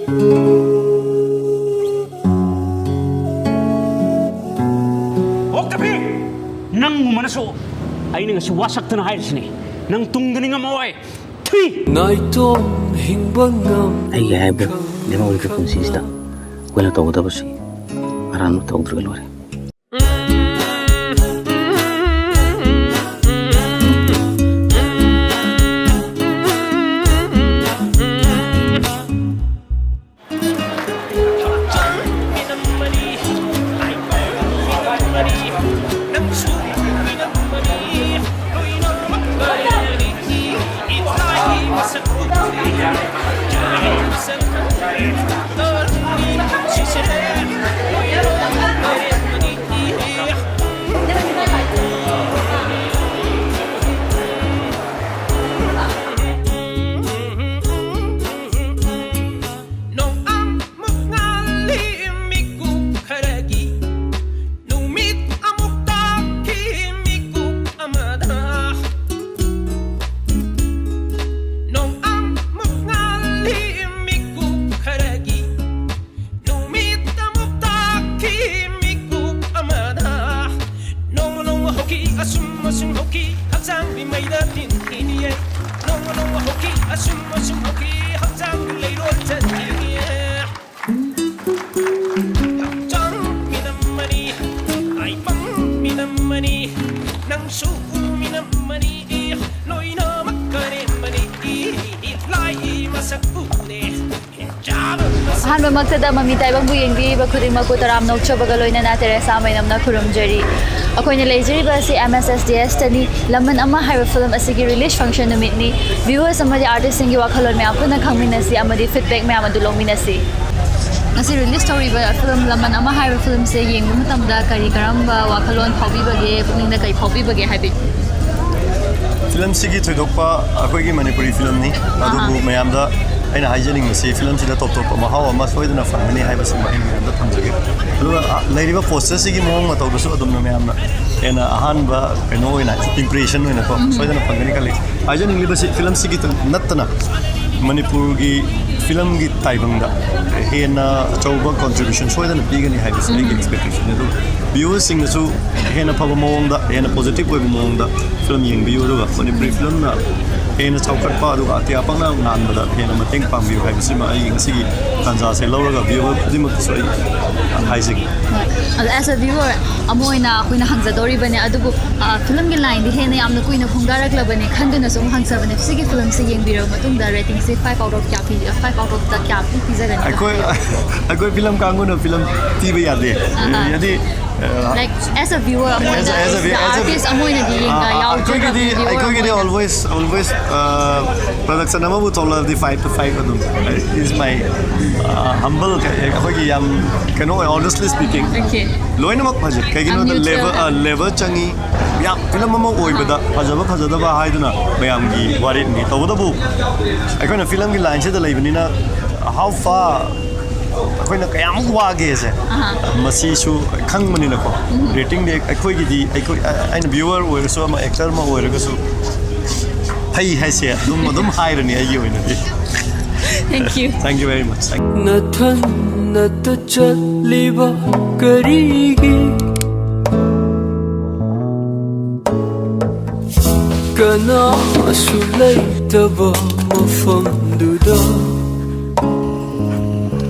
Okapi! Nang mumanaso ay nang si wasak na hayos ni nang tungganing amoy. Tui! ꯑꯩꯒꯤ ꯍꯥꯏꯕꯨ ꯂꯦꯝꯍꯧꯔꯤꯕ ꯄꯨꯟꯁꯤꯁꯤꯗ ꯑꯩꯈꯣꯏꯅ ꯇꯧꯒꯗꯕꯁꯤ ꯑꯔꯥꯟꯕ ꯇꯧꯗ꯭ꯔꯒ ꯂꯣꯏꯔꯦ ꯑꯍꯥꯟꯕ ꯃꯛꯇꯗ ꯃꯃꯤ ꯇꯥꯏꯕꯪꯕꯨ ꯌꯦꯡꯕꯤꯔꯤꯕ ꯈꯨꯗꯤꯡꯃꯛꯄꯨ ꯇꯔꯥꯝ ꯅꯣꯛꯆꯕꯒ ꯂꯣꯏꯅꯅ ꯇꯦꯔꯦꯁꯥ ꯃꯩꯅꯝꯅ ꯈꯨꯔꯨꯝꯖꯔꯤ ꯑꯩꯈꯣꯏꯅ ꯂꯩꯖꯔꯤꯕ ꯑꯁꯤ MSSDSꯇꯅꯤ ꯂꯝꯃꯟ ꯑꯃ ꯍꯥꯏꯕ ꯐꯤꯂꯝ ꯑꯁꯤꯒꯤ ꯔꯤꯂꯤꯁ ꯐꯪꯁꯟ ꯅꯨꯃꯤꯠꯅꯤ ꯚ꯭ꯌꯨꯋꯔꯁ ꯑꯃꯗꯤ ꯑꯥꯔꯇꯤꯁꯁꯤꯡꯒꯤ ꯋꯥꯈꯜꯂꯣꯟ ꯃꯌꯥꯝ ꯄꯨꯟꯅ ꯈꯪꯃꯤꯟꯅꯁꯤ ꯑꯃꯗꯤ ꯐꯤꯗꯕꯦꯛ ꯃꯌꯥꯝ ꯑꯗꯨ ꯂꯧꯃꯤꯟꯅꯁꯤ ꯉꯁꯤ ꯔꯤꯂꯤꯁ ꯇꯧꯔꯤꯕ ꯐꯤꯂꯝ ꯂꯝꯃꯟ ꯑꯃ ꯍꯥꯏꯕ ꯐꯤꯂꯝꯁꯦ ꯌꯦꯡꯕ ꯃꯇꯝꯗ ꯀꯔꯤ ꯀꯔꯝꯕ ꯋꯥꯈꯜꯂꯣꯟ ꯐꯥꯎꯕꯤꯕꯒꯦ ꯄꯨꯛꯅꯤꯡꯗ ꯀꯔꯤ ꯐꯥꯎꯕꯤꯕꯒꯦ ꯍꯥꯏꯕꯤꯌꯨ ꯐꯤꯂꯝꯁꯤꯒꯤ ꯊꯣꯏꯗꯣꯛꯄ ꯑꯩꯈꯣꯏꯒꯤ ꯃꯅꯤꯄꯨꯔꯤ ꯐꯤꯂꯝꯅꯤ ꯑꯗꯨꯕꯨ ꯃꯌꯥꯝꯗ ꯑꯩꯅ ꯍꯥꯏꯖꯅꯤꯡꯕꯁꯤ ꯐꯤꯂꯝꯁꯤꯗ ꯇꯣꯞ ꯇꯣꯞꯄ ꯃꯍꯥꯎ ꯑꯃ ꯁꯣꯏꯗꯅ ꯐꯪꯒꯅꯤ ꯍꯥꯏꯕꯁꯤꯃ ꯑꯩꯅ ꯃꯌꯥꯝꯗ ꯊꯝꯖꯒꯦ ꯑꯗꯨꯒ ꯂꯩꯔꯤꯕ ꯄꯣꯁꯇꯔꯁꯤꯒꯤ ꯃꯑꯣꯡ ꯃꯇꯧꯗꯁꯨ ꯑꯗꯨꯝꯅ ꯃꯌꯥꯝꯅ ꯍꯦꯟꯅ ꯑꯍꯥꯟꯕ ꯀꯩꯅꯣ ꯑꯣꯏꯅ ꯏꯝꯄ꯭ꯔꯦꯁꯟ ꯑꯣꯏꯅꯀꯣ ꯁꯣꯏꯗꯅ ꯐꯪꯒꯅꯤ ꯈꯜꯂꯤ ꯍꯥꯏꯖꯅꯤꯡꯂꯤꯕꯁꯤ ꯐꯤꯂꯝꯁꯤꯒꯤ ꯅꯠꯇꯅ ꯃꯅꯤꯄꯨꯔꯒꯤ ꯐꯤꯂꯝꯒꯤ ꯇꯥꯏꯕꯪꯗ ꯍꯦꯟꯅ ꯑꯆꯧꯕ ꯀꯣꯟꯇ꯭ꯔꯤꯕ꯭ꯌꯨꯁꯟ ꯁꯣꯏꯗꯅ ꯄꯤꯒꯅꯤ ꯍꯥꯏꯕꯁꯤ ꯑꯩꯒꯤ ꯑꯦꯛꯁꯄꯦꯛꯇꯦꯁꯟꯅꯤ ꯑꯗꯨꯒ ꯚ꯭ꯌꯨꯋꯔꯁꯤꯡꯅꯁꯨ ꯍꯦꯟꯅ ꯐꯕ ꯃꯑꯣꯡꯗ ꯍꯦꯟꯅ ꯄꯣꯖꯤꯇꯤꯕ ꯑꯣꯏꯕ ꯃꯑꯣꯡꯗ ꯐꯤꯂꯝ ꯌꯦꯡꯕꯤꯌꯨ ꯑꯗꯨꯒ ꯃꯅꯤꯄꯨꯔꯤ ꯐꯤꯂꯝꯅ ꯍꯦꯟꯅ ꯆꯥꯎꯈꯠꯄ ꯑꯗꯨꯒ ꯑꯇꯤꯌꯥ ꯄꯪꯅ ꯉꯥꯟꯕꯗ ꯍꯦꯟꯅ ꯃꯇꯦꯡ ꯄꯥꯡꯕꯤꯌꯨ ꯍꯥꯏꯕꯁꯤꯃ ꯑꯩ ꯉꯁꯤꯒꯤ ꯇꯥꯟꯖꯥꯁꯦ ꯂꯧꯔꯒ ꯚ꯭ꯌꯨꯋꯔ ꯈꯨꯗꯤꯡꯃꯛꯇꯁꯨ ꯑꯩ ꯍꯥꯏꯖꯒꯦ ꯑꯗꯣ ꯑꯦꯁ ꯑ ꯚ꯭ꯌꯨꯋꯔ ꯑꯃ ꯑꯣꯏꯅ ꯑꯩꯈꯣꯏꯅ ꯍꯪꯖꯗꯧꯔꯤꯕꯅꯦ ꯑꯗꯨꯕꯨ ꯐꯤꯂꯝꯒꯤ ꯂꯥꯏꯟꯗꯤ ꯍꯦꯟꯅ ꯌꯥꯝꯅ ꯀꯨꯏꯅ ꯈꯣꯡꯗꯥꯔꯛꯂꯕꯅꯦ ꯈꯟꯗꯨꯅ ꯁꯨꯝ ꯍꯪꯖꯕꯅꯦ ꯁꯤꯒꯤ ꯐꯤꯂꯝꯁꯦ ꯌꯦꯡꯕꯤꯔꯕ ꯃꯇꯨꯡꯗ ꯔꯦꯇꯤꯡꯁꯦ 5 out of kya ꯄꯤꯖꯒꯅꯤ ꯑꯩꯈꯣꯏ ꯐꯤꯂꯝ ꯀꯥꯡꯕꯨꯅ ꯐꯤꯂꯝ ꯄꯤꯕ ꯌꯥꯗꯦ ꯌꯥꯗꯤ like as a viewer ꯑꯃ ꯑꯣꯏꯅ artist ꯑꯃ ꯑꯣꯏꯅꯗꯤ ꯌꯦꯡꯕ ꯌꯥꯎꯖꯔꯕꯅꯤ ꯑꯩꯈꯣꯏꯒꯤꯗꯤ always production ꯑꯃꯕꯨ ꯊꯣꯛꯂꯕꯗꯤ 5 to 5 ꯑꯗꯨꯝ is my humble ꯑꯩꯈꯣꯏꯒꯤ ꯌꯥꯝ ꯀꯩꯅꯣ honestly speaking ꯂꯣꯏꯅꯃꯛ ꯐꯖꯩ ꯀꯩꯒꯤꯅꯣꯗ level ꯆꯪꯉꯤ ꯌꯥꯝ ꯐꯤꯂꯝ ꯑꯃ ꯑꯣꯏꯕꯗ ꯐꯖꯕ ꯐꯖꯗꯕ ꯍꯥꯏꯗꯨꯅ ꯃꯌꯥꯝꯒꯤ ꯋꯥꯔꯦꯞꯅꯤ ꯇꯧꯕꯇꯕꯨ ꯑꯩꯈꯣꯏꯅ ꯐꯤꯂꯝꯒꯤ ꯂꯥꯏꯟꯁꯤꯗ ꯂꯩꯕꯅꯤꯅ how far ꯑꯩꯈꯣꯏꯅ ꯀꯌꯥꯃꯨꯛ ꯋꯥꯒꯦꯁꯦ ꯃꯁꯤꯁꯨ ꯈꯪꯕꯅꯤꯅꯀꯣ ꯔꯦꯇꯤꯡꯗꯤ ꯑꯩꯈꯣꯏꯒꯤꯗꯤ ꯑꯩꯅ ꯚ꯭ꯌꯨꯋꯔ ꯑꯣꯏꯔꯁꯨ ꯑꯃ ꯑꯦꯛꯇꯔ ꯑꯃ ꯑꯣꯏꯔꯒꯁꯨ ꯐꯩ ꯍꯥꯏꯁꯦ ꯑꯗꯨꯝ ꯍꯥꯏꯔꯅꯤ ꯑꯩꯒꯤ ꯑꯣꯏꯅꯗꯤ Thank you very much nathannata chatliba karigi kana asu laitaba mafamduda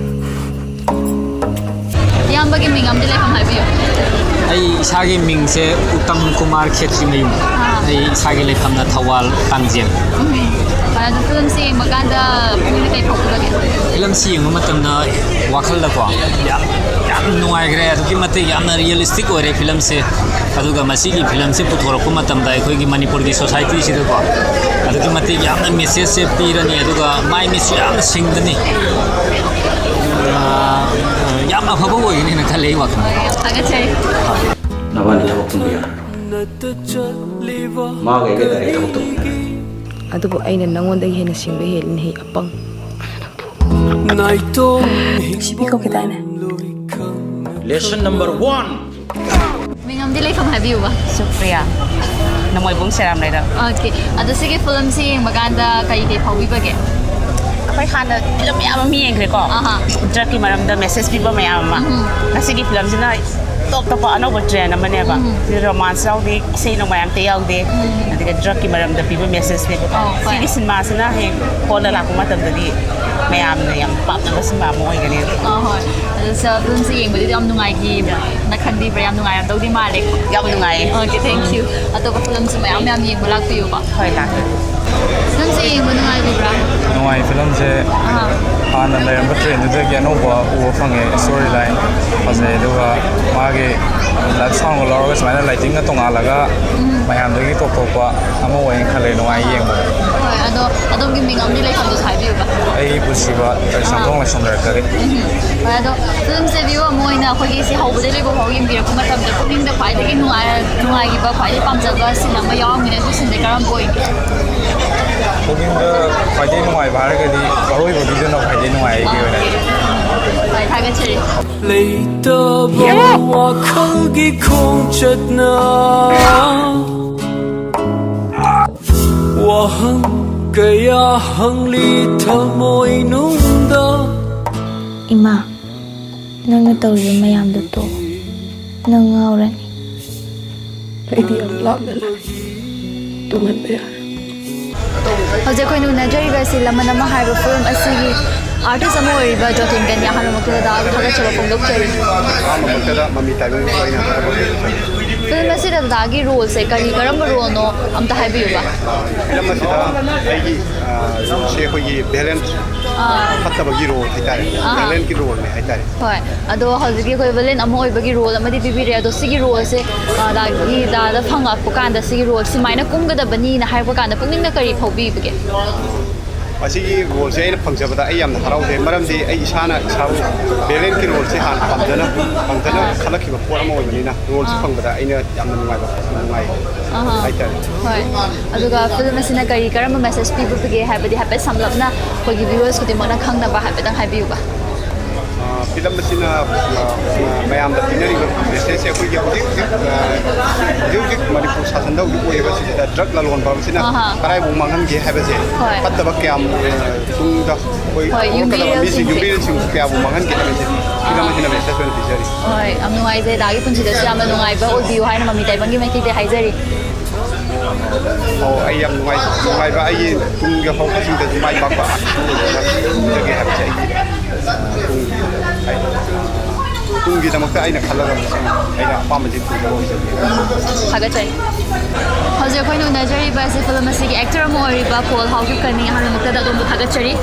ꯏꯌꯥꯝꯕꯒꯤ ꯃꯤꯡ ꯑꯃꯗꯤ ꯂꯩꯐꯝ ꯍꯥꯏꯕꯤꯌꯨ ꯑꯩ ꯏꯁꯥꯒꯤ ꯃꯤꯡꯁꯦ ꯎꯇꯝ ꯀꯨꯃꯥꯔ ꯈꯦꯇ꯭ꯔꯤꯃꯌꯨꯝ ꯑꯩ ꯏꯁꯥꯒꯤ ꯂꯩꯐꯝꯅ ꯊꯧꯕꯥꯜ ꯇꯥꯡꯖꯦꯡ ꯑꯗꯨ ꯐꯤꯂꯝꯁꯤ ꯌꯦꯡꯕ ꯀꯥꯟꯗ ꯄꯨꯛꯅꯤꯡꯗ ꯀꯩ ꯐꯥꯎꯕꯤꯕꯒꯦ ꯐꯤꯂꯝꯁꯤ ꯌꯦꯡꯕ ꯃꯇꯝꯗ ꯋꯥꯈꯜꯗꯀꯣ ꯌꯥꯝ ꯅꯨꯡꯉꯥꯏꯈ꯭ꯔꯦ ꯑꯗꯨꯛꯀꯤ ꯃꯇꯤꯛ ꯌꯥꯝꯅ ꯔꯤꯌꯦꯂꯤꯁꯇꯤꯛ ꯑꯣꯏꯔꯦ ꯐꯤꯂꯝꯁꯦ ꯑꯗꯨꯒ ꯃꯁꯤꯒꯤ ꯐꯤꯂꯝꯁꯦ ꯄꯨꯊꯣꯔꯛꯄ ꯃꯇꯝꯗ ꯑꯩꯈꯣꯏꯒꯤ ꯃꯅꯤꯄꯨꯔꯒꯤ ꯁꯣꯁꯥꯏꯇꯤꯁꯤꯗꯀꯣ ꯑꯗꯨꯛꯀꯤ ꯃꯇꯤꯛ ꯌꯥꯝꯅ ꯃꯦꯁꯦꯖꯁꯦ ꯄꯤꯔꯅꯤ ꯑꯗꯨꯒ ꯃꯥꯏ ꯃꯤꯠꯁꯨ ꯌꯥꯝꯅ ꯁꯤꯡꯒꯅꯤ ꯌꯥꯝ ꯑꯐꯕ ꯑꯣꯏꯒꯅꯤꯅ ꯈꯜꯂꯦ ꯑꯩ ꯋꯥꯈꯜꯗ ꯊꯥꯒꯠꯆꯔꯤ ꯅꯕꯥꯅꯤ ꯊꯕꯛ ꯇꯧꯕꯤꯌꯨ ꯃꯥꯒ ꯑꯩꯒ ꯗꯥꯏꯔꯦꯛ ꯊꯕꯛ ꯇꯧꯕꯤꯌꯨ ꯑꯗꯨꯕꯨ ꯑꯩꯅ ꯅꯪꯉꯣꯟꯗꯒꯤ ꯍꯦꯟꯅ ꯁꯤꯡꯕ ꯍꯦꯜꯂꯤꯅꯦ ꯑꯄꯪ ꯁꯤꯕꯤ ꯀꯧꯈꯤꯗꯥꯏꯅꯦ Lesson number 1 ꯃꯤꯡ ꯑꯃꯗꯤ ꯂꯩꯐꯝ ꯍꯥꯏꯕꯤꯌꯨꯕ ꯁꯨꯄ꯭ꯔꯤꯌꯥ ꯅꯃꯣꯏꯕꯨꯡ ꯁꯦꯔꯥꯝ ꯂꯩꯔ ꯑꯣꯀꯦ ꯑꯗꯣ ꯁꯤꯒꯤ ꯐꯤꯂꯝꯁꯤ ꯌꯦꯡꯕ ꯀꯥꯟꯗ ꯀꯩ ꯐꯥꯎꯕꯤꯕꯒꯦ ꯑꯩꯈꯣꯏ ꯍꯥꯟꯅ ꯐꯤꯂꯝ ꯃꯌꯥꯝ ꯑꯃ ꯌꯦꯡꯈ꯭ꯔꯦꯀꯣ ꯗ꯭ꯔꯛꯀꯤ ꯃꯔꯝꯗ ꯃꯦꯁꯦꯖ ꯄꯤꯕ ꯃꯌꯥꯝ ꯑꯃ ꯉꯁꯤꯒꯤ ꯐꯤꯂꯝꯁꯤꯅ ꯇꯣꯞ ꯇꯣꯞꯄ ꯑꯅꯧꯕ ꯇ꯭ꯔꯦꯟ ꯑꯃꯅꯦꯕ ꯔꯣꯃꯥꯟꯁ ꯌꯥꯎꯗꯦ ꯏꯁꯩ ꯅꯣꯡꯃꯥꯏ ꯑꯝꯇ ꯌꯥꯎꯗꯦ ꯑꯗꯨꯒ ꯗ꯭ꯔꯛꯀꯤ ꯃꯔꯝꯗ ꯄꯤꯕ ꯃꯦꯁꯦꯖꯅꯦꯕꯀꯣ ꯁꯤꯒꯤ ꯁꯤꯅꯦꯃꯥꯁꯤꯅ ꯍꯌꯦꯡ ꯍꯣꯜꯗ ꯂꯥꯛꯄ ꯃꯇꯝꯗꯗꯤ ꯃꯌꯥꯝꯅ ꯌꯥꯝ ꯄꯥꯝꯅꯕ ꯁꯤꯅꯦꯃꯥ ꯑꯃ ꯑꯣꯏꯒꯅꯤ ꯍꯣꯏ ꯑꯗꯣ ꯐꯤꯂꯝꯁꯦ ꯌꯦꯡꯕꯗꯗꯤ ꯌꯥꯝ ꯅꯨꯡꯉꯥꯏꯈꯤꯕ꯭ꯔꯥ ꯅ ꯈꯟꯕꯤꯕ꯭ꯔꯥ ꯌꯥꯝ ꯅꯨꯡꯉꯥꯏꯔꯝꯗꯧꯗꯤ ꯃꯥꯜꯂꯦ ꯌꯥꯝ ꯅꯨꯡꯉꯥꯏꯌꯦ ꯑꯣꯀꯦ ꯊꯦꯡꯛ ꯌꯨ ꯑꯇꯣꯞꯄ ꯐꯤꯂꯝꯁꯨ ꯃꯌꯥꯝ ꯃꯌꯥꯝ ꯌꯦꯡꯕ ꯂꯥꯛꯄꯤꯌꯨꯀꯣ ꯍꯣꯏ ꯂꯥꯛꯀꯦ ꯐꯤꯂꯝꯁꯦ ꯌꯦꯡꯕ ꯅꯨꯡꯉꯥꯏꯕꯤꯕ꯭ꯔꯥ ꯅꯨꯡꯉꯥꯏ ꯐꯤꯂꯝꯁꯦ ꯍꯥꯟꯅ ꯂꯩꯔꯝꯕ ꯇ꯭ꯔꯦꯟꯗꯨꯗꯒꯤ ꯑꯅꯧꯕ ꯎꯕ ꯐꯪꯉꯦ ꯁ꯭ꯇꯣꯔꯤ ꯂꯥꯏꯟ ꯐꯖꯩ ꯑꯗꯨꯒ ꯃꯥꯒꯤ ꯁꯥꯎꯟꯒ ꯂꯧꯔꯒ ꯁꯨꯃꯥꯏꯅ ꯂꯥꯏꯇꯤꯡꯒ ꯇꯣꯡꯉꯥꯜꯂꯒ ꯃꯌꯥꯝꯗꯒꯤ ꯇꯣꯞ ꯇꯣꯞꯄ ꯑꯃ ꯑꯣꯏꯅ ꯈꯜꯂꯦ ꯅꯨꯡꯉꯥꯏ ꯌꯦꯡꯕ ꯍꯣꯏ ꯑꯗꯣ ꯑꯗꯣꯝꯒꯤ ꯃꯤꯡ ꯑꯃꯗꯤ ꯂꯩꯐꯝꯗꯨꯁꯨ ꯍꯥꯏꯕꯤꯌꯨꯕ ꯑꯩ ꯄꯨꯟꯁꯤꯕ ꯁꯪꯊꯣꯡ ꯂꯩꯁꯣꯟꯖꯔꯛꯀꯗꯤ ꯍꯣꯏ ꯑꯗꯣ ꯐꯤꯂꯝꯁꯦ ꯚ꯭ꯌꯨ ꯑꯃ ꯑꯣꯏꯅ ꯑꯩꯈꯣꯏꯒꯤ ꯁꯤ ꯍꯧꯕꯗꯩ ꯂꯣꯏꯕ ꯐꯥꯎ ꯌꯦꯡꯕꯤꯔꯛꯄ ꯃꯇꯝꯗ ꯄꯨꯛꯅꯤꯡꯗ ꯈ꯭ꯋꯥꯏꯗꯒꯤ ꯅꯨꯡꯉꯥꯏꯈꯤꯕ ꯈ꯭ꯋꯥꯏꯗꯒꯤ ꯄꯥꯝꯖꯕ ꯁꯤꯟ ꯑꯃ ꯌꯥꯎꯔꯝꯃꯤꯅ ꯑꯗꯨ ꯁꯤꯟꯁꯦ ꯀꯔꯝꯕ ꯑꯣꯏꯒꯦ ꯄꯨꯛꯅꯤꯡꯗ ꯈ꯭ꯋꯥꯏꯗꯒꯤ ꯅꯨꯡꯉꯥꯏꯕ ꯍꯥꯏꯔꯒꯗꯤ ꯑꯔꯣꯏꯕꯒꯤꯗꯨꯅ ꯈ꯭ꯋꯥꯏꯗꯒꯤ ꯅꯨꯡꯉꯥꯏ ꯑꯩꯒꯤ ꯑꯣꯏꯅꯗꯤ ꯍꯣꯏ ꯊꯥꯒꯠꯆꯔꯤ ꯂꯩꯇꯕ ꯋꯥꯈꯜꯒꯤ ꯈꯣꯡꯆꯠꯅ ꯋꯥꯍꯪ ꯀꯌꯥ ꯍꯪꯂꯤ ꯊꯃꯣꯏꯅꯨꯡꯗ ꯏꯃꯥ ꯅꯪꯅ ꯇꯧꯔꯤꯕ ꯃꯌꯥꯝꯗꯣ ꯇꯣꯛ ꯅꯪ ꯉꯥꯎꯔꯅꯤ ꯑꯩꯗꯤ ꯌꯥꯝ ꯂꯥꯞꯅ ꯂꯩ ꯇꯨꯡꯍꯟꯕ ꯌꯥꯔꯦ ꯍꯧꯖꯤꯛ ꯑꯩꯈꯣꯏꯅ ꯎꯅꯖꯔꯤꯕ ꯑꯁꯤ ꯂꯃꯟ ꯑꯃ ꯍꯥꯏꯕ ꯐꯤꯂꯝ ꯑꯁꯤꯒꯤ ꯑꯥꯔꯇꯤꯁ ꯑꯃ ꯑꯣꯏꯔꯤꯕ ꯖꯣꯇꯤꯟ ꯀꯟꯌꯥ ꯍꯥꯟꯅꯃꯛꯇꯗ ꯊꯥꯒꯠꯆꯕ ꯐꯣꯡꯗꯣꯛꯆꯔꯤ ꯐꯤꯂꯝ ꯑꯁꯤꯗ ꯗꯗꯥꯒꯤ ꯔꯣꯜꯁꯦ ꯀꯔꯝꯕ ꯔꯣꯜꯅꯣ ꯑꯝꯇ ꯍꯥꯏꯕꯤꯌꯨꯕ ꯐꯤꯂꯝ ꯑꯁꯤꯗ ꯑꯩꯒꯤ ꯔꯣꯜꯁꯦ ꯑꯩꯈꯣꯏꯒꯤ ꯚꯦꯂꯦꯟ ꯐꯠꯇꯕꯒꯤ ꯔꯣꯜ ꯍꯥꯏꯇꯥꯔꯦ ꯚꯦꯂꯦꯟꯒꯤ ꯔꯣꯜꯅꯦ ꯍꯥꯏꯇꯥꯔꯦ ꯍꯣꯏ ꯑꯗꯣ ꯍꯧꯖꯤꯛꯀꯤ ꯑꯩꯈꯣꯏ ꯚꯤꯂꯦꯟ ꯑꯃ ꯑꯣꯏꯕꯒꯤ ꯔꯣꯜ ꯑꯃꯗꯤ ꯄꯤꯕꯤꯔꯦ ꯑꯗꯣ ꯁꯤꯒꯤ ꯔꯣꯜꯁꯦ ꯗꯥꯗ ꯐꯪꯉꯛꯄ ꯀꯥꯟꯗ ꯁꯤꯒꯤ ꯔꯣꯜ ꯁꯨꯃꯥꯏꯅ ꯀꯨꯝꯒꯗꯕꯅꯤꯅ ꯍꯥꯏꯔꯛꯄ ꯀꯥꯟꯗ ꯄꯨꯛꯅꯤꯡꯗ ꯀꯔꯤ ꯐꯥꯎꯕꯤꯕꯒꯦ ꯑꯁꯤꯒꯤ ꯔꯣꯜꯁꯦ ꯑꯩꯅ ꯐꯪꯖꯕꯗ ꯑꯩ ꯌꯥꯝꯅ ꯍꯔꯥꯎꯖꯩ ꯃꯔꯝꯗꯤ ꯑꯩ ꯏꯁꯥꯅ ꯏꯁꯥꯕꯨ ꯚꯦꯂꯦꯟꯒꯤ ꯔꯣꯜꯁꯦ ꯍꯥꯟꯅ ꯄꯥꯝꯖꯅ ꯈꯜꯂꯛꯈꯤꯕ ꯄꯣꯠ ꯑꯃ ꯑꯣꯏꯕꯅꯤ나 ꯔꯣꯜꯁꯦ ꯐꯪꯕꯗ ꯑꯩꯅ ꯌꯥꯝꯅ ꯅꯨꯡꯉꯥꯏ ꯍꯥꯏꯇꯥꯔꯦ ꯍꯣꯏ ꯑꯗꯨꯒ ꯐꯤꯂꯝ ꯑꯁꯤꯅ ꯀꯔꯝꯕ ꯃꯦꯁꯦꯖ ꯄꯤꯕꯒꯦ ꯍꯥꯏꯕꯗꯤ ꯍꯥꯏꯐꯦꯠ ꯁꯝꯂꯞꯅ ꯑꯩꯈꯣꯏꯒ ꯚ꯭ꯌꯨꯋꯔꯁ ꯈꯨꯗꯤꯡꯃꯛꯅ ꯈꯪꯅꯕ ꯍꯥꯏꯐꯦꯠꯇꯪ ꯍꯥꯏꯕꯤꯌꯨꯕ ꯐꯤꯂꯝ ꯑꯁꯤꯅ ꯃꯌꯥꯝꯗ ꯄꯤꯅꯔꯤꯕ ꯃꯦꯁꯦꯖꯁꯦ ꯑꯩꯈꯣꯏꯒꯤ ꯍꯧꯖꯤꯛ ꯃꯅꯤꯄꯨꯔ ꯁꯥꯁꯟꯗ ꯍꯧꯖꯤꯛ ꯑꯣꯏꯔꯤꯕꯁꯤꯗ ꯗ꯭ꯔꯛ ꯂꯂꯣꯟꯕ ꯑꯁꯤꯅ ꯀꯗꯥꯏꯕꯨ ꯃꯥꯡꯍꯟꯒꯦ ꯍꯥꯏꯕꯁꯦ ꯐꯠꯇꯕ ꯀꯌꯥꯝ ꯇꯨꯡꯗ ꯑꯩꯈꯣꯏ ꯃꯤꯁꯤꯡ ꯌꯨꯝꯕꯤꯔꯦꯜꯁꯤꯡ ꯀꯌꯥꯕꯨ ꯃꯥꯡꯍꯟꯒꯦ ꯍꯥꯏꯕꯁꯦ ꯐꯤꯂꯝ ꯑꯁꯤꯅ ꯃꯦꯁꯦꯖ ꯑꯣꯏꯅ ꯄꯤꯖꯔꯤ ꯍꯣꯏ ꯌꯥꯝ ꯅꯨꯡꯉꯥꯏꯖꯩ ꯗꯥꯒꯤ ꯄꯨꯟꯁꯤꯗꯁꯨ ꯌꯥꯝꯅ ꯅꯨꯡꯉꯥꯏꯕ ꯑꯣꯏꯕꯤꯌꯨ ꯍꯥꯏꯅ ꯃꯃꯤ ꯇꯥꯏꯕꯪꯒꯤ ꯃꯥꯏꯀꯩꯗꯒꯤ ꯍꯥꯏꯖꯔꯤ ꯑꯩ ꯌꯥꯝ ꯅꯨꯡꯉꯥꯏꯕ ꯑꯩꯒꯤ ꯇꯨꯡꯒꯤ ꯍꯧꯔꯛꯄꯁꯤꯡꯗꯁꯨ ꯃꯥꯏ ꯄꯥꯛꯄ ꯑꯣꯏꯖꯒꯦ ꯍꯥꯏꯕꯁꯦ ꯇꯨꯡꯒꯤꯗꯃꯛꯇ ꯑꯩꯅ ꯈꯜꯂꯒ ꯑꯩꯅ ꯑꯄꯥꯝꯕꯁꯤ ꯊꯨꯡꯖꯕ ꯑꯣꯏꯖꯒꯦ ꯊꯥꯒꯠꯆꯔꯤ ꯍꯧꯖꯤꯛ ꯑꯩꯈꯣꯏꯅ ꯎꯅꯖꯔꯤꯕ ꯑꯁꯤ ꯐꯤꯂꯝ ꯑꯁꯤꯒꯤ ꯑꯦꯛꯇꯔ ꯑꯃ ꯑꯣꯏꯔꯤꯕ ꯄꯣꯜ ꯍꯥꯎꯀꯤꯞ ꯀꯟꯅꯤ ꯑꯍꯥꯟꯕꯃꯛꯇꯗ ꯑꯗꯣꯝꯕꯨ ꯊꯥꯒꯠꯆꯔꯤ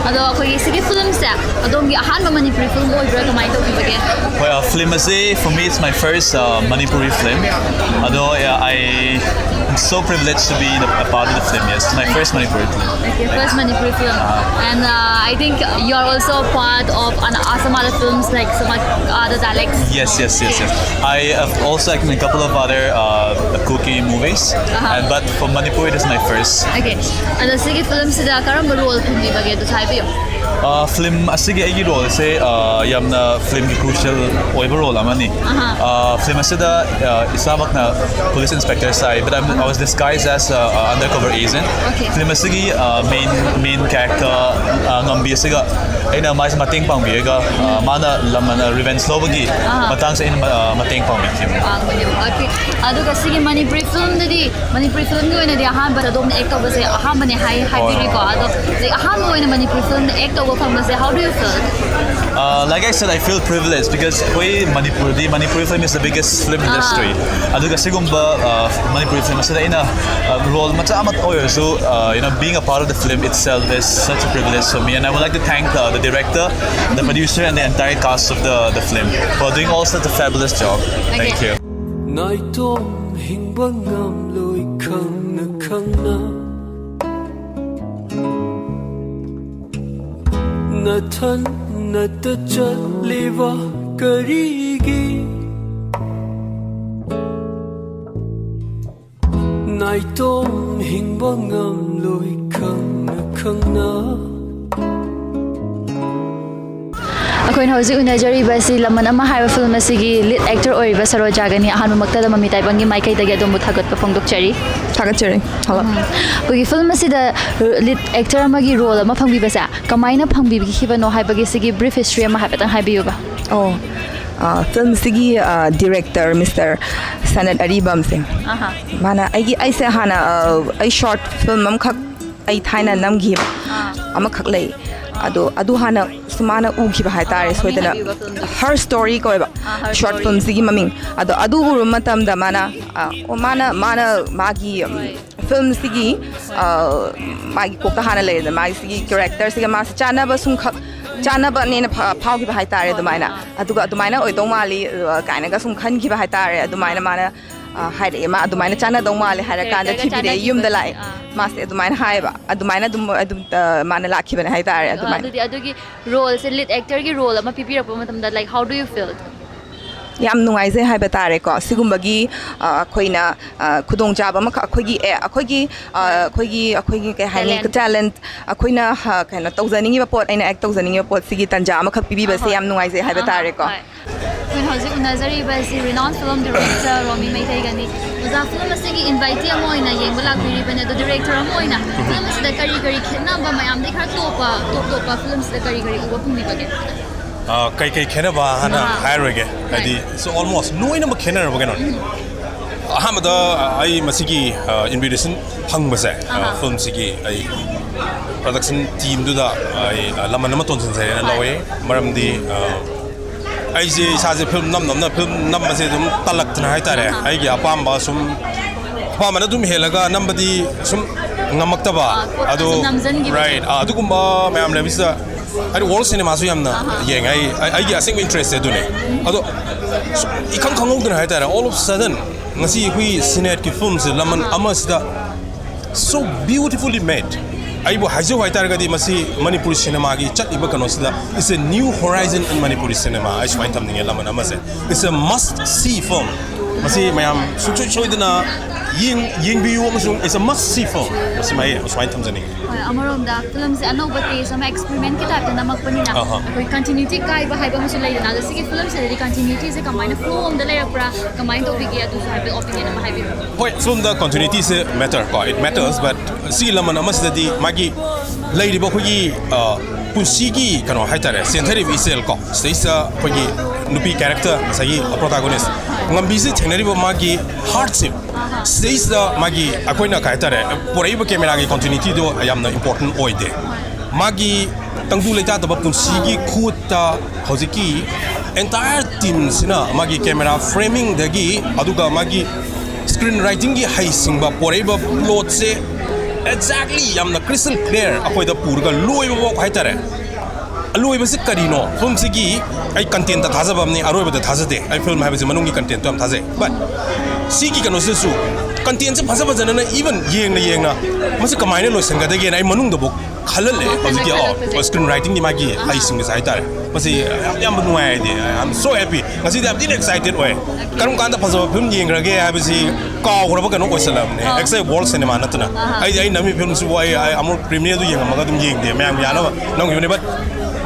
ꯑꯗꯣ ꯑꯩꯈꯣꯏꯒꯤ ꯁꯤꯒꯤ ꯐꯤꯂꯝꯁꯦ ꯑꯗꯣꯝꯒꯤ ꯑꯍꯥꯟꯕ ꯃꯅꯤꯄꯨꯔꯤ ꯐꯤꯂꯝ ꯑꯣꯏꯕ꯭ꯔꯥ ꯀꯃꯥꯏꯅ ꯇꯧꯈꯤꯕꯒꯦ Well, film is for me it's my first Manipuri film. Although I'm so privileged to be a part of the film. Yes, it's my first Manipuri film. Okay, first Manipuri film, and I think you are also part of some other films like some other dialects. Yes. I have also acted in a couple of other cooking movies, but for Manipur it is my first. Okay, and sigi film sida karamba role khunibage to haibiyo. Film asigi aigi role se yamna film ki crucial oiba role amani. Film asida isamakna police inspector sai, but I was disguised as an undercover agent. Film asigi main character ngambi asiga aina mais mating pangbiga mana lamana revenge lobagi matang sa ina mating pangbi. Okay, aduga sigi Manipuri film dadi Manipuri film ko ina di ahan ba adom act over se ahan ba ne haibiri ko ado like ahan mo ina Manipuri film act over from say how do you feel? Like I said, I feel privileged because the Manipuri film is the biggest film industry. Aduga sigumba Manipuri film asida ina role macha amat oyo. So being a part of the film itself is such a privilege for me, and I would like to thank the director, the producer, and the entire cast of the film for doing all such a fabulous job. Thank you. Naitom hingba ngamloi khangna Nathan nata chatliva karigi Naitom hingba ngamloi khangna ꯑꯩꯈꯣꯏꯅ ꯍꯧꯖꯤꯛ ꯎꯅꯖꯔꯤꯕꯁꯤ ꯂꯃꯟ ꯑꯃ ꯍꯥꯏꯕ film ꯑꯁꯤꯒꯤ lead actor ꯑꯣꯏꯔꯤꯕ ꯁꯔꯣꯖꯥꯒꯅꯤ ꯑꯍꯥꯟꯕꯃꯛꯇꯗ ꯃꯃꯤ ꯇꯥꯏꯕꯪꯒꯤ ꯃꯥꯏꯀꯩꯗꯒꯤ ꯑꯗꯣꯝꯕꯨ ꯊꯥꯒꯠꯄ ꯐꯣꯡꯗꯣꯛꯆꯔꯤ ꯊꯥꯒꯠꯆꯔꯤ ꯍꯜꯂꯣ ꯑꯩꯈꯣꯏꯒꯤ ꯐꯤꯂꯝ ꯑꯁꯤꯗ ꯂꯤꯗ ꯑꯦꯛꯇꯔ ꯑꯃꯒꯤ ꯔꯣꯜ ꯑꯃ ꯐꯪꯕꯤꯕꯁꯦ ꯀꯃꯥꯏꯅ ꯐꯪꯕꯤꯈꯤꯕꯅꯣ ꯍꯥꯏꯕꯒꯤ ꯁꯤꯒꯤ ꯕ꯭रीफ ꯍꯤꯁꯇ꯭री ꯑꯃ ꯍꯥꯏꯐꯦꯠꯇꯪ ꯍꯥꯏꯕꯤꯌꯨꯕ ꯑꯣ ꯐꯤल्मꯁꯤꯒꯤ ꯗꯤꯔꯦꯛꯇꯔ ꯃꯤꯁꯇꯔ ꯁꯅꯠ ꯑꯔꯤꯕꯝꯁꯦ ꯃꯥꯅ ꯑꯩꯁꯦ ꯍꯥꯟꯅ ꯑꯩ ꯁꯣꯔꯠ ꯐꯤल्म ꯑꯃꯈꯛ ꯑꯩ ꯊꯥꯏꯅ ꯅꯝꯈꯤꯕ ꯑꯃꯈꯛ ꯂꯩ ꯑꯗꯨ ꯍꯥꯟꯅ ꯁꯨꯃꯥꯏꯅ ꯎꯈꯤꯕ ꯍꯥꯏꯇꯥꯔꯦ ꯁꯣꯏꯗꯅ ꯍꯔ ꯁ꯭ꯇꯣꯔꯤ ꯀꯧꯋꯦꯕ ꯁꯣꯔꯠ ꯐꯤल्ꯃꯁꯤꯒꯤ ꯃꯃꯤꯡ ꯑꯗꯨ ꯎꯔꯨꯕ ꯃꯇꯝꯗ ꯃꯥꯅ ꯃꯥꯒꯤ ꯐꯤल्मꯁꯤꯒꯤ ꯃꯥꯒꯤ ꯀꯣꯛꯇ ꯍꯥꯟꯅ ꯂꯩꯔꯦꯗꯅ ꯃꯥꯒꯤ ꯀꯦꯔꯦꯛꯇꯔꯁꯤꯒ ꯃꯥꯁꯤ ꯆꯥꯟꯅꯕ ꯁꯨꯝꯈꯛ ꯆꯥꯟꯅꯕꯅꯦꯅ ꯐꯥꯎꯈꯤꯕ ꯍꯥꯏꯇꯥꯔꯦ ꯑꯗꯨꯒ ꯑꯗꯨꯃꯥꯏꯅ ꯑꯣꯏꯗꯧ ꯃꯥꯜꯂꯤ ꯀꯥꯏꯅꯒ ꯁꯨꯝ ꯈꯟꯈꯤꯕ ꯍꯥꯏꯇꯥꯔꯦ ꯑꯗꯨꯃꯥꯏꯅ ꯃꯥꯅ ꯍꯥꯏꯔꯛꯑꯦ ꯃꯥ ꯑꯗꯨꯃꯥꯏꯅ ꯆꯥꯟꯅꯗꯧ ꯃꯥꯜꯂꯦ ꯍꯥꯏꯔꯀꯥꯟꯗ ꯊꯤꯕꯤꯔꯛꯑꯦ ꯌꯨꯝꯗ ꯂꯥꯛꯑꯦ ꯃꯥꯁꯦ ꯑꯗꯨꯃꯥꯏꯅ ꯍꯥꯏꯌꯦꯕ ꯑꯗꯨꯃꯥꯏꯅ ꯑꯗꯨꯝ ꯃꯥꯅ ꯂꯥꯛꯈꯤꯕꯅꯦ ꯍꯥꯏꯇꯥꯔꯦ ꯑꯗꯨꯃꯥꯏꯅ ꯑꯗꯨꯗꯤ ꯑꯗꯨꯒꯤ ꯔꯣꯜꯁꯦ ꯂꯤꯗ ꯑꯦꯛꯇꯔꯒꯤ ꯔꯣꯜ ꯑꯃ ꯄꯤꯕꯤꯔꯛꯄ ꯃꯇꯝꯗ ꯂꯥꯏꯛ ꯍꯥꯎ ꯗꯨ ꯌꯨ ꯐꯤꯜ ꯌꯥꯝ ꯅꯨꯡꯉꯥꯏꯖꯩ ꯍꯥꯏꯕ ꯇꯥꯔꯦꯀꯣ ꯁꯤꯒꯨꯝꯕꯒꯤ ꯑꯩꯈꯣꯏꯅ ꯈꯨꯗꯣꯡꯆꯥꯕ ꯑꯃꯈꯛ ꯑꯩꯈꯣꯏꯒꯤ ꯀꯩ ꯍꯥꯏꯅꯤ ꯇꯦꯂꯦꯟꯠ ꯑꯩꯈꯣꯏꯅ ꯀꯩꯅꯣ ꯇꯧꯖꯅꯤꯡꯉꯤꯕ ꯄꯣꯠ ꯑꯩꯅ ꯑꯦꯛ ꯇꯧꯖꯅꯤꯡꯉꯤꯕ ꯄꯣꯠ ꯁꯤꯒꯤ ꯇꯟꯖꯥ ꯑꯃꯈꯛ ꯄꯤꯕꯤꯕꯁꯦ ꯌꯥꯝ ꯅꯨꯡꯉꯥꯏꯖꯩ ꯍꯥꯏꯕ ꯇꯥꯔꯦꯀꯣ ꯑꯩꯈꯣꯏꯅ ꯍꯧꯖꯤꯛ ꯎꯅꯖꯔꯤꯕꯁꯤ ꯔꯤꯅꯥꯎꯟ ꯐꯤꯂꯝ ꯗꯤꯔꯦꯛꯇꯔ ꯔꯣꯃꯤ ꯃꯩꯇꯩꯒꯅꯤ ꯑꯣꯖꯥ ꯐꯤꯂꯝ ꯑꯁꯤꯒꯤ ꯏꯟꯚꯥꯏꯇꯤ ꯑꯃ ꯑꯣꯏꯅ ꯌꯦꯡꯕ ꯂꯥꯛꯄꯤꯔꯤꯕꯅꯤ ꯑꯗꯣ ꯗꯤꯔꯦꯛꯇꯔ ꯑꯃ ꯑꯣꯏꯅ ꯐꯤꯂꯝ ꯑꯁꯤꯗ ꯀꯔꯤ ꯈꯦꯠꯅꯕ ꯃꯌꯥꯝꯗꯒꯤ ꯈꯔ ꯇꯣꯞꯄ ꯐꯤꯂꯝꯁꯤꯗ ꯀꯔꯤ ꯎꯕ ꯐꯪꯕꯤꯕꯒꯦ ꯀꯩ ꯈꯦꯠꯅꯕ ꯍꯥꯟꯅ ꯍꯥꯏꯔꯣꯏꯒꯦ ꯍꯥꯏꯗꯤ ꯑꯣꯜꯃꯣꯁ ꯂꯣꯏꯅꯃꯛ ꯈꯦꯠꯅꯔꯕ ꯀꯩꯅꯣꯅꯤ ꯑꯍꯥꯟꯕꯗ ꯑꯩ ꯃꯁꯤꯒꯤ ꯏꯟꯚꯤꯇꯦꯁꯟ ꯐꯪꯕꯁꯦ ꯐꯤल्मꯁꯤꯒꯤ ꯑꯩ ꯄ꯭ꯔꯗꯛꯁꯟ ꯇꯤꯝꯗꯨꯗ ꯑꯩ ꯂꯃꯟ ꯑꯃ ꯇꯣꯟꯁꯤꯟꯖꯔꯦꯅ ꯂꯧꯋꯦ ꯃꯔꯝꯗꯤ ꯑꯩꯁꯦ ꯏꯁꯥꯁꯦ ꯐꯤल्म ꯅꯝꯕꯁꯦ ꯑꯗꯨꯝ ꯇꯜꯂꯛꯇꯅ ꯍꯥꯏꯇꯥꯔꯦ ꯑꯩꯒꯤ ꯑꯄꯥꯝꯕ ꯁꯨꯝ ꯑꯄꯥꯝꯕꯅ ꯑꯗꯨꯝ ꯍꯦꯜꯂꯒ ꯅꯝꯕꯗꯤ ꯁꯨꯝ ꯉꯝꯃꯛꯇꯕ ꯑꯗꯣ ꯔꯥꯏꯠ ꯑꯗꯨꯒꯨꯝꯕ ꯃꯌꯥꯝ ꯂꯩꯕꯁꯤꯗ ꯍꯥꯏꯗꯤ ꯋꯥꯔꯜ ꯁꯤꯅꯦꯃꯥꯁꯨ ꯌꯥꯝꯅ ꯌꯦꯡꯉꯦ ꯑꯩꯒꯤ ꯑꯁꯦꯡꯕ ꯏꯟꯇꯔꯦꯁꯁꯦ ꯑꯗꯨꯅꯦ ꯑꯗꯣ ꯏꯈꯪ ꯈꯪꯍꯧꯗꯅ ꯍꯥꯏꯇꯥꯔꯦ ꯑꯣꯜ ꯑꯣꯐ ꯁꯗꯟ ꯉꯁꯤ ꯑꯩꯈꯣꯏ ꯁꯤꯅꯦꯠꯀꯤ ꯐꯤल्मꯁꯦ ꯂꯃꯟ ꯑꯃꯁꯤꯗ ꯁꯣ ꯕ꯭ꯌꯨꯇꯤꯐꯨꯜꯂꯤ ꯃꯦꯗ ꯑꯩꯕꯨ ꯍꯥꯏꯖꯧ ꯍꯥꯏꯇꯥꯔꯒꯗꯤ ꯃꯁꯤ ꯃꯅꯤꯄꯨꯔꯤ ꯁꯤꯅꯦꯃꯥꯒꯤ ꯆꯠꯂꯤꯕ ꯀꯩꯅꯣꯁꯤꯗ it's a new horizon in Manipuri cinema ꯑꯩ ꯁꯨꯃꯥꯏꯅ ꯊꯝꯅꯤꯡꯉꯦ ꯂꯃꯟ ꯑꯃꯁꯦ ꯏꯠꯁ ꯑꯦ ꯃꯁꯠ ꯁꯤ ꯐꯤल्म ꯃꯁꯤ ꯃꯌꯥꯝ ꯁꯨꯡꯁꯣꯏ ꯁꯣꯏꯗꯅ ꯌꯦꯡꯕꯤꯌꯨ ꯑꯃꯁꯨꯡ ꯏꯠꯁ ꯑ ꯃꯁꯠ ꯁꯤ ꯐꯤल्म ꯃꯁꯤ ꯁꯨꯃꯥꯏꯅ ꯊꯝꯖꯅꯤꯡꯉꯤ ꯑꯃꯔꯣꯝꯗ ꯐꯤꯂꯝꯁꯦ ꯑꯅꯧꯕ ꯇꯦꯁ ꯑꯃ ꯑꯦꯛꯁꯄꯦꯔꯤꯃꯦꯟꯠꯀꯤ ꯇꯥꯏꯞꯇ ꯅꯝꯃꯛꯄꯅꯤꯅ ꯑꯩꯈꯣꯏ ꯀꯟꯇꯤꯅ꯭ꯌꯨꯇꯤ ꯀꯥꯏꯕ ꯍꯥꯏꯕ ꯑꯃꯁꯨ ꯂꯩꯗꯅ ꯑꯗꯣ ꯁꯤꯒꯤ ꯐꯤꯂꯝꯁꯤꯗꯗꯤ ꯀꯟꯇꯤꯅ꯭ꯌꯨꯇꯤꯁꯦ ꯀꯃꯥꯏꯅ ꯐ꯭ꯂꯣ ꯑꯃꯗ ꯂꯩꯔꯛꯄ꯭ꯔꯥ ꯀꯃꯥꯏꯅ ꯇꯧꯕꯤꯒꯦ ꯑꯗꯨꯁꯨ ꯍꯥꯏꯐꯦꯠ ꯑꯣꯄꯤꯅꯤꯌꯟ ꯑꯃ ꯍꯥꯏꯕꯤꯔꯣ ꯍꯣꯏ ꯐꯤल्मꯗ ꯀꯟꯇꯤꯅ꯭ꯌꯨꯇꯤꯁꯦ ꯃꯦꯇꯔ ꯀꯣ ꯏꯠ ꯃꯦꯇꯔꯁ ꯕꯠ ꯁꯤꯒꯤ ꯂꯃꯟ ꯑꯃꯁꯤꯗꯗꯤ ꯃꯥꯒꯤ ꯂꯩꯔꯤꯕ ꯑꯩꯈꯣꯏꯒꯤ ꯄꯨꯟꯁꯤꯒꯤ ꯀꯩꯅꯣ ꯍꯥꯏꯇꯥꯔꯦ ꯆꯦꯟꯊꯔꯤꯕ ꯏꯆꯦꯜ ꯀꯣ ꯁꯤꯗꯩꯁꯤꯗ ꯑꯩꯈꯣꯏꯒꯤ ꯅꯨꯄꯤ ꯀꯦꯔꯦꯛꯇꯔ ꯉꯁꯥꯏꯒꯤ ꯄ꯭ꯔꯣꯇꯥꯒꯣꯅꯤꯁ ꯉꯝꯕꯤꯁꯤ ꯊꯦꯡꯅꯔꯤꯕ ꯃꯥꯒꯤ ꯍꯥꯔꯠꯁꯤꯞ ꯁꯤꯗꯩꯁꯤꯗ ꯃꯥꯒꯤ ꯑꯩꯈꯣꯏꯅ ꯀꯩ ꯍꯥꯏꯇꯥꯔꯦ ꯄꯨꯔꯛꯏꯕ ꯀꯦꯃꯦꯔꯥꯒꯤ ꯀꯟꯇꯤꯅ꯭ꯌꯨꯇꯤꯗꯣ ꯌꯥꯝꯅ ꯏꯝꯄꯣꯔꯇꯦꯟ ꯑꯣꯏꯗꯦ ꯃꯥꯒꯤ ꯇꯪꯗꯨ ꯂꯩꯇꯥꯗꯕ ꯄꯨꯟꯁꯤꯒꯤ ꯈꯨꯠꯇ ꯍꯧꯖꯤꯛꯀꯤ ꯑꯦꯟꯇꯥꯌꯔ ꯇꯤꯝꯁꯤꯅ ꯃꯥꯒꯤ ꯀꯦꯃꯦꯔꯥ ꯐ꯭ꯔꯦꯃꯤꯡꯗꯒꯤ ꯑꯗꯨꯒ ꯃꯥꯒꯤ ꯁ꯭ꯀ꯭ꯔꯤꯟ ꯔꯥꯏꯇꯤꯡꯒꯤ ꯍꯩꯁꯤꯡꯕ ꯄꯣꯔꯛꯏꯕ ꯄ꯭ꯂꯣꯠꯁꯦ ꯑꯦꯛꯖꯦꯛꯠꯂꯤ ꯌꯥꯝꯅ ꯀ꯭रिꯁꯇꯜ ꯀ꯭ꯂꯤꯌꯔ ꯑꯩꯈꯣꯏꯗ ꯄꯨꯔꯒ ꯂꯣꯏꯕꯐꯥꯎ ꯍꯥꯏꯇꯥꯔꯦ ꯑꯂꯣꯏꯕꯁꯤ ꯀꯔꯤꯅꯣ ꯐꯤल्मꯁꯤꯒꯤ ꯑꯩ ꯀꯟꯇꯦꯟꯇ ꯊꯥꯖꯕ ꯑꯃꯅꯤ ꯑꯔꯣꯏꯕꯗ ꯊꯥꯖꯗꯦ ꯑꯩ ꯐꯤल्म ꯍꯥꯏꯕꯁꯤ ꯃꯅꯨꯡꯒꯤ ꯀꯟꯇꯦꯟꯇꯣ ꯌꯥꯝ ꯊꯥꯖꯩ ꯕꯠ ꯁꯤꯒꯤ ꯀꯩꯅꯣꯁꯤꯗꯁꯨ ꯀꯟꯇꯦꯟꯁꯦ ꯐꯖꯅ ꯏꯚꯟ ꯌꯦꯡꯅ ꯃꯁꯤ ꯀꯃꯥꯏꯅ ꯂꯣꯏꯁꯤꯟꯒꯗꯒꯦꯅ ꯑꯩ ꯃꯅꯨꯡꯗꯐꯥꯎ ꯈꯜꯍꯜꯂꯦ ꯍꯧꯖꯤꯛꯀꯤ ꯁ꯭ꯀ꯭ꯔꯤꯟ ꯔꯥꯏꯇꯤꯡꯒꯤ ꯃꯥꯒꯤ ꯍꯩꯁꯤꯡꯕꯁꯦ ꯍꯥꯏꯇꯥꯔꯦ ꯃꯁꯤ ꯌꯥꯝꯅ ꯅꯨꯡꯉꯥꯏ ꯍꯥꯏꯗꯤ ꯑꯥꯏ ꯑꯦꯝ ꯁꯣ ꯍꯦꯄꯤ ꯉꯁꯤꯗꯤ ꯌꯥꯝ ꯊꯤꯅ ꯑꯦꯛꯁꯥꯏꯇꯦꯗ ꯑꯣꯏ ꯀꯔꯝ ꯀꯥꯟꯗ ꯐꯖꯕ ꯐꯤल्म ꯌꯦꯡꯈ꯭ꯔꯒꯦ ꯍꯥꯏꯕꯁꯤ ꯀꯥꯎꯈ꯭ꯔꯕ ꯀꯩꯅꯣ ꯑꯣꯏꯁꯜꯂꯕꯅꯦ ꯑꯦꯛꯁꯦꯞ ꯋꯥꯔꯜ ꯁꯤꯅꯦꯃꯥ ꯅꯠꯇꯅ ꯑꯩ ꯅꯝꯃꯤ ꯐꯤल्मꯁꯤꯕꯨ ꯑꯩ ꯑꯃꯨꯛ ꯄ꯭ꯔꯤꯃꯤꯌꯔꯗꯨ ꯌꯦꯡꯉꯝꯃꯒ ꯑꯗꯨꯝ ꯌꯦꯡꯗꯦ ꯃꯌꯥꯝ ꯌꯥꯅꯕ ꯅꯝꯈꯤꯕꯅꯦ ꯕꯠ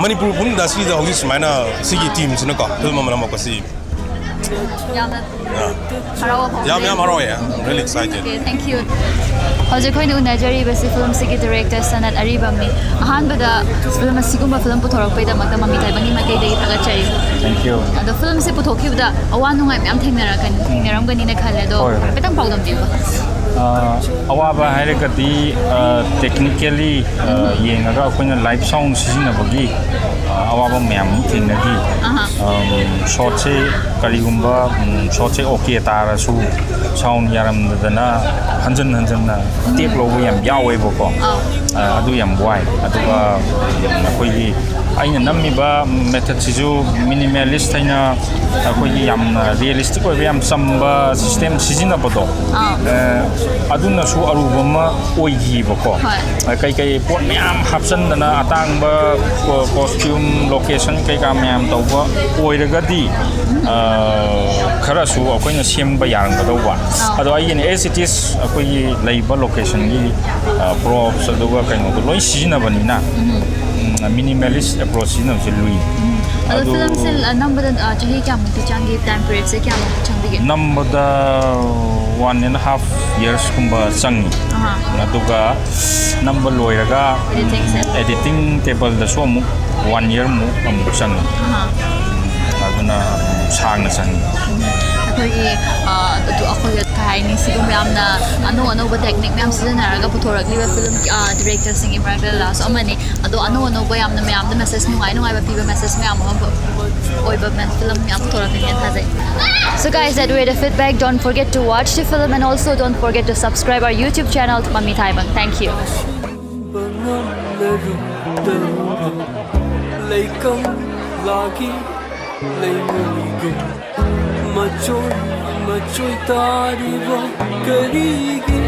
ꯃꯅꯤꯄꯨꯔ ꯐꯤल्म ꯏꯟꯗꯁꯇ꯭ꯔꯤꯗ ꯍꯧꯖꯤꯛ ꯁꯨꯃꯥꯏꯅ ꯁꯤꯒꯤ ꯇꯤꯝꯁꯤꯅꯀꯣ ꯐꯤल्म ꯑꯃ ꯅꯝꯃꯛꯄꯁꯤ ꯌꯥꯝ ꯍꯔꯥꯎꯋꯦ ꯔꯤꯌꯦꯂꯤ ꯑꯦꯛꯁꯥꯏꯇꯦꯗ ꯊꯦꯡꯛ ꯌꯨ ꯍꯧꯖꯤꯛ ꯑꯩꯈꯣꯏꯅ ꯎꯅꯖꯔꯤꯕꯁꯤ ꯐꯤꯂꯝꯁꯤꯒꯤ ꯗꯤꯔꯦꯛꯇꯔ ꯁꯅꯠ ꯑꯔꯤꯕꯝꯅꯤ ꯑꯍꯥꯟꯕꯗ ꯐꯤꯂꯝ ꯑꯁꯤꯒꯨꯝꯕ ꯐꯤꯂꯝ ꯄꯨꯊꯣꯔꯛꯄꯩꯗꯃꯛꯇ ꯃꯃꯤ ꯇꯥꯏꯕꯪꯒꯤ ꯃꯥꯏꯀꯩꯗꯒꯤ ꯊꯥꯒꯠꯆꯔꯤ ꯊꯦꯡꯛ ꯌꯨ ꯑꯗꯣ ꯐꯤꯂꯝꯁꯤ ꯄꯨꯊꯣꯛꯈꯤꯕꯗ ꯑꯋꯥ ꯅꯨꯡꯉꯥꯏ ꯃꯌꯥꯝ ꯊꯦꯡꯅꯔꯝꯒꯅꯤꯅ ꯈꯜꯂꯦ ꯑꯗꯣ ꯍꯥꯏꯐꯦꯠꯇꯪ ꯄꯥꯎꯗꯝꯕꯤꯌꯨ ꯑꯋꯥꯕ ꯍꯥꯏꯔꯒꯗꯤ ꯇꯦꯛꯅꯤꯀꯦꯜꯂꯤ ꯌꯦꯡꯉꯒ ꯑꯩꯈꯣꯏꯅ ꯂꯥꯏꯚ ꯁꯥꯎꯟ ꯁꯤꯖꯤꯟꯅꯕꯒꯤ ꯑꯋꯥꯕ ꯃꯌꯥꯝ ꯑꯃ ꯊꯦꯡꯅꯈꯤ ꯁꯣꯠꯁꯦ ꯀꯔꯤꯒꯨꯝꯕ ꯁꯣꯠꯁꯦ ꯑꯣꯀꯦ ꯇꯥꯔꯁꯨ ꯁꯥꯎꯟ ꯌꯥꯔꯝꯗꯗꯅ ꯍꯟꯖꯟꯅ ꯇꯦꯛ ꯂꯧꯕ ꯌꯥꯝ ꯌꯥꯎꯋꯦꯕꯀꯣ ꯑꯗꯨ ꯌꯥꯝ ꯋꯥꯏ ꯑꯗꯨꯒ ꯑꯩꯈꯣꯏꯒꯤ ꯑꯩꯅ ꯅꯝꯃꯤꯕ ꯃꯦꯊꯠꯁꯤꯁꯨ ꯃꯤꯅꯤꯃꯦꯂꯤꯁ ꯍꯥꯏꯅ ꯑꯩꯈꯣꯏꯒꯤ ꯌꯥꯝꯅ ꯔꯤꯌꯦꯂꯤꯁꯇꯤꯛ ꯑꯣꯏꯕ ꯌꯥꯝ ꯆꯝꯕ ꯁꯤꯁꯇꯦꯝ ꯁꯤꯖꯤꯟꯅꯕꯗꯣ ꯑꯗꯨꯅꯁꯨ ꯑꯔꯨꯕ ꯑꯃ ꯑꯣꯏꯈꯤꯕꯀꯣ ꯀꯩꯀꯩ ꯄꯣꯠ ꯃꯌꯥꯝ ꯍꯥꯞꯆꯟꯗꯅ ꯑꯇꯥꯡꯕ ꯀꯣꯁꯇ꯭ꯌꯨꯝ ꯂꯣꯀꯦꯁꯟ ꯀꯩꯀꯥ ꯃꯌꯥꯝ ꯇꯧꯕ ꯑꯣꯏꯔꯒꯗꯤ ꯈꯔꯁꯨ ꯑꯩꯈꯣꯏꯅ ꯁꯦꯝꯕ ꯌꯥꯔꯝꯒꯗꯧꯕ ꯑꯗꯣ ꯑꯩꯒꯤꯅ ꯑꯦꯁ ꯏꯠ ꯏꯁ ꯑꯩꯈꯣꯏꯒꯤ ꯂꯩꯕ ꯂꯣꯀꯦꯁꯟꯒꯤ ꯄ꯭ꯔꯣꯞꯁ ꯑꯗꯨꯒ ꯀꯩꯅꯣꯗꯣ ꯂꯣꯏ ꯁꯤꯖꯤꯟꯅꯕꯅꯤꯅ ꯃꯤꯅꯤꯃꯦꯂꯤꯁ ꯑꯦꯄ꯭ꯔꯣꯆ ꯁꯤꯖꯤꯟꯅꯕꯁꯦ ꯂꯨꯏ ꯑꯗꯣ ꯐꯤꯂꯝꯁꯦ ꯅꯝꯕꯗ ꯆꯍꯤ ꯀꯌꯥꯃꯨꯛꯇꯤ ꯆꯪꯒꯦ ꯇꯥꯏꯝ ꯄꯤꯔꯤꯌꯗꯁꯦ ꯀꯌꯥꯃꯨꯛ ꯆꯪꯕꯤꯒꯦ ꯅꯝꯕꯗ 1.5 yearsꯀꯨꯝꯕ ꯆꯪꯉꯤ ꯑꯗꯨꯒ ꯅꯝꯕ ꯂꯣꯏꯔꯒ editing tableꯗꯁꯨ ꯑꯃꯨꯛ 1 year ꯑꯃꯨꯛ ꯆꯪꯉꯤ ꯑꯗꯨꯅ ꯁꯥꯡꯅ ꯆꯪꯉꯤ ꯑꯩꯈꯣꯏꯒꯤ ꯑꯩꯈꯣꯏꯒ ꯀꯩ ꯍꯥꯏꯅꯤ ꯁꯤꯒꯨꯝꯕ ꯌꯥꯝꯅ ꯑꯅꯧ ꯑꯅꯧꯕ ꯇꯦꯛꯅꯤꯛ ꯃꯌꯥꯝ ꯁꯤꯖꯤꯟꯅꯔꯒ ꯄꯨꯊꯣꯔꯛꯂꯤꯕ ꯐꯤꯂꯝ ꯗꯤꯔꯦꯛꯇꯔꯁꯤꯡꯒꯤ ꯃꯔꯛꯇ ꯂꯥꯁ ꯑꯃꯅꯤ ꯑꯗꯣ ꯑꯅꯧ ꯑꯅꯧꯕ ꯌꯥꯝꯅ ꯃꯌꯥꯝꯗ ꯃꯦꯁꯦꯖ ꯅꯨꯡꯉꯥꯏꯕ ꯄꯤꯕ ꯃꯦꯁꯦꯖ ꯃꯌꯥꯝ ꯑꯃ ꯑꯣꯏꯕ ꯐꯤꯂꯝ ꯃꯌꯥꯝ ꯄꯨꯊꯣꯔꯛꯀꯅꯤꯅ ꯊꯥꯖꯩ. So guys, that were the feedback. Don't forget to watch the film and also don't forget to subscribe our YouTube channel to Mami Taibang. Thank you. Machoy tariba karigi